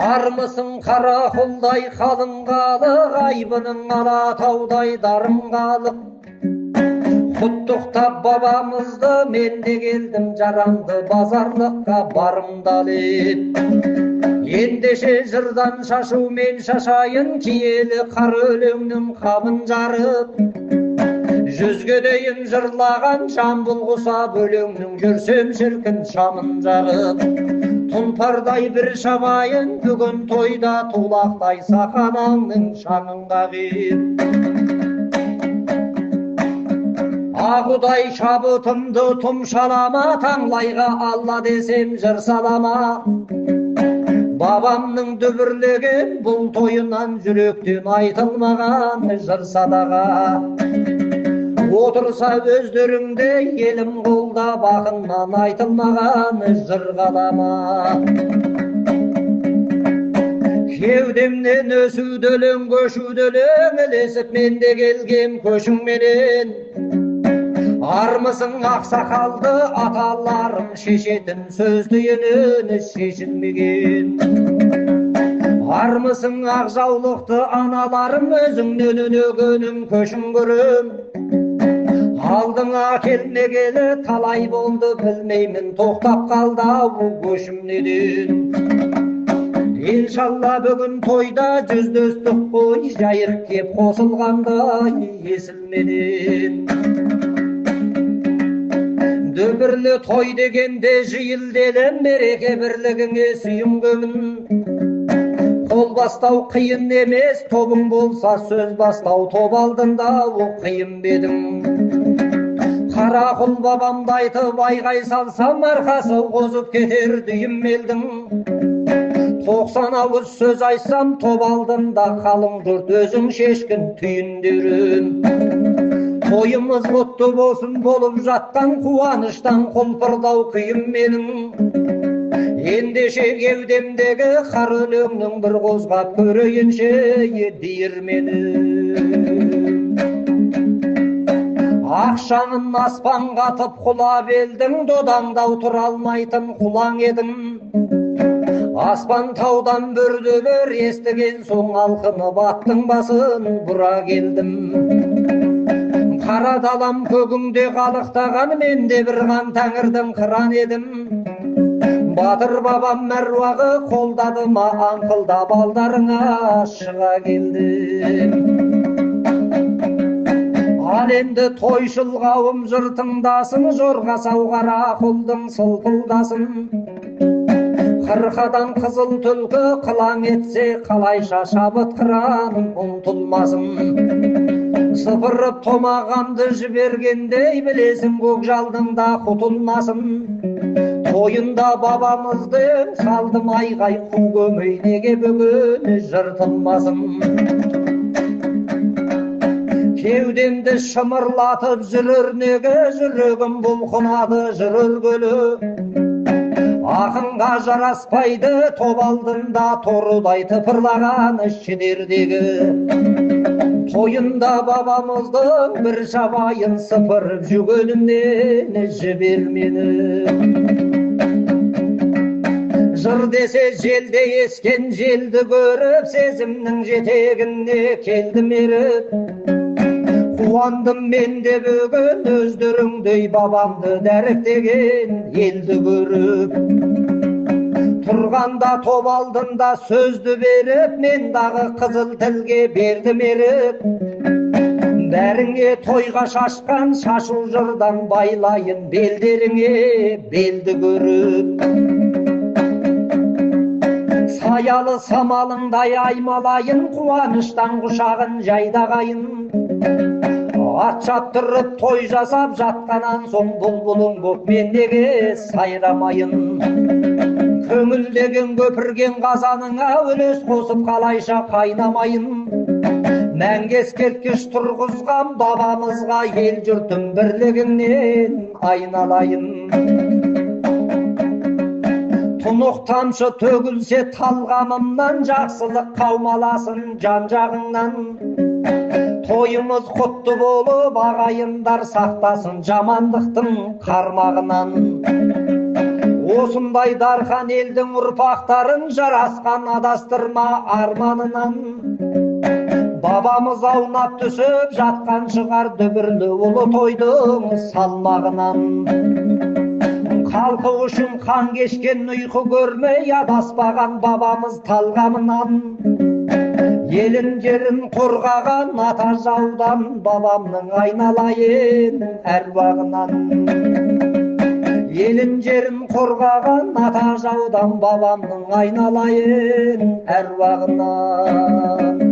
Армысың қарақұлдай қалыңғалық, айбының алатаудай дарынғалық. Құттықтап бабамызды, мен де келдім жарамды базарлыққа барымдалып. Ендеше жырдан шашу мен шашайын, киелі қар өлеңнің қамын жарып. Жүзге дейін жырлаған жамбыл құсап өлеңнің, жүрсем шіркін шамын жағып. Тұлпардай бір шабайын, бүгін тойда тулақтай сақанаңның шаңын қағып. Ағудай шабытымды тұмшалама, таңлайға алла десем жыр салама. Бабамның дүбірлеген бұл тойынан, жүректен айтылмаған жыр садаға. Отырса өздеріңде елім қолда, бақыннан айтылмаған жыр қалама. Кеудемнен өсуделен көшуделен, ілесіп мен де келгем көшіңменен. Армысың ақсақалды аталарым, шешетін сөз түйінін шешілмеген. Армысың ақ жаулықты аналарым, өзіңнен өнегенің көшін көрім. Алдыңа келмегелі талай болды, білмеймін тоқтап қалды ау көшім неден. Иншалла бүгін тойда жүздестік қой, жайық кеп қосылғандай есілменен. Дүбірлі той дегенде жиылделен, мереке бірлігіңе сүйінгенмін. Қол бастау қиын емес, тобың болса сөз бастау, топ алдында о қиын бедің. Қарақұл бабамды айтып айғай салсам, арқасы қозып кетер дүйім елдің. 90 ауыз сөз айтсам, топ алдында қалың жұрт өзің шешкін түйіндерін. Тойымыз құтты болсын, болып жатқан қуаныштан құлпырдау қиын менің. Ендеше кеудемдегі қар өлеңнің бір қозғап көрейінші диірмені. Ақшаңын аспанға тып құлап елдің, додаңдау тұра алмайтын құлаң едің. Аспан таудан бүрділер естіген соң, алқынып аттың басын бұра келдім. Қара далам көгіңде қалықтаған, мен де бір қан тәңірдің қыран едім. Батыр бабам мәруағы қолдады ма, аңқылдап алдарыңа шыға келдім. Ал енді тойшыл қауым жыр тыңдасын, жорға сауғара құлдың сылпылдасын. Қырқадан қызыл түлкі қылаң етсе, қалайша шабытқыран ұмтылмасын. Сыпырып томағамды жібергендей, білесің көкжалдың да құтылмасын. Тойында бабамыздың салдым айғай, қу көмей неге бүгін жыртылмасын. Кеудемді шымырлатып жүрер неге, жүрегім бұлқынады жыр өлгелі. Ақынға жараспайды топ алдында, торыдай тыпырлаған шідердегі. Тойында бабамыздың бір шабайын, сыпырып жүгенімнен жібермені. Жыр десе желде ескен, желді көріп, сезімнің жетегіне келдім еріп. Қуандым мен де бүгін, өздеріңдей бабамды дәріптеген елді көріп. Тұрғанда топ алдында сөзді беріп, мен дағы қызыл тілге бердім еріп. Бәріңе тойға шашқан шашу жырдан байлайын, белдеріңе белді көріп. Саялы самалыңдай аймалайын, қуаныштан құшағын жайдағайын. Ат шаптырып той жасап жатқанан соң, бұлбұлың боп мен неге сайрамайын. Көңілдеген көпірген қазаныңа үлес қосып қалайша қайнамайын. Мәңгі ескерткіш тұрғызған бабамызға, ел жұртым бірлігінен айналайын. Тұнық тамшы төгілсе талғамымнан, жақсылық қаумаласын жан жағыңнан. тойымыз құтты болып, ағайындар сақтасын жамандықтың қармағынан. Осындай дархан елдің ұрпақтарын жарасқан адастырма арманынан. Бабамыз аунап түсіп жатқан шығар дүбірлі ұлы тойдың салмағынан. Халқы үшін қан кешкен ұйқы көрмей адаспаған бабамыз талғамынан. Елін жерін қорғаған ата жаудан бабамның айналайын әруағынан. Елін жерін қорғаған ата жаудан бабамның айналайын әруағынан.